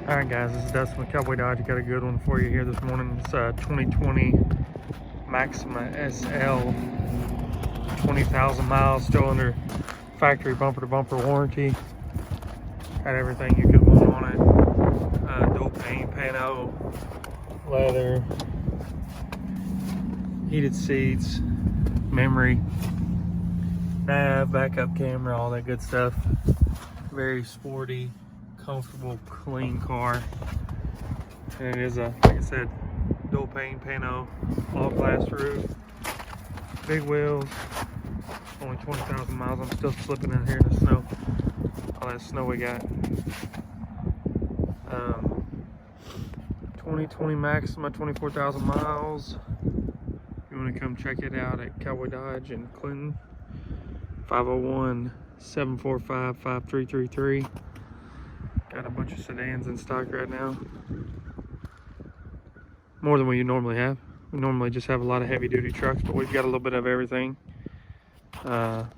Alright guys, this is Dustin with Cowboy Dodge. Got a good one for you here this morning. It's a 2020 Maxima SL, 20,000 miles, still under factory bumper to bumper warranty. Had everything you could want on it. Dual paint, pano, leather, heated seats, memory, nav, backup camera, all that good stuff. Very sporty, comfortable, clean car. And it is a, like I said, dual pane, pano, all glass roof, big wheels, only 20,000 miles. I'm still slipping in here in the snow, all that snow we got. 2020 Maxima, 24,000 miles. If you want to come check it out at Cowboy Dodge in Clinton, 501-745-5333. Got a bunch of sedans in stock right now. More than we normally have. We normally just have a lot of heavy duty trucks, but we've got a little bit of everything. It's a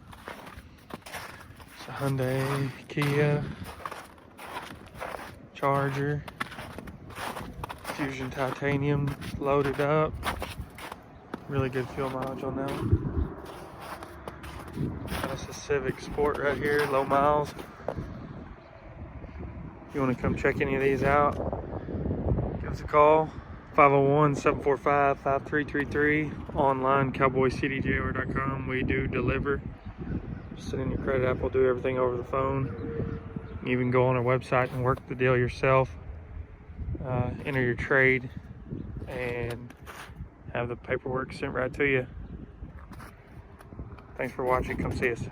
Hyundai, Kia, Charger, Fusion Titanium loaded up. Really good fuel mileage on that one. Got us a Civic Sport right here, low miles. If you want to come check any of these out, give us a call, 501-745-5333. Online, cowboycdjr.com. We do deliver. Just send in your credit app, we'll do everything over the phone. You even go on our website and work the deal yourself. Enter your trade and have the paperwork sent right to you. Thanks for watching. Come see us.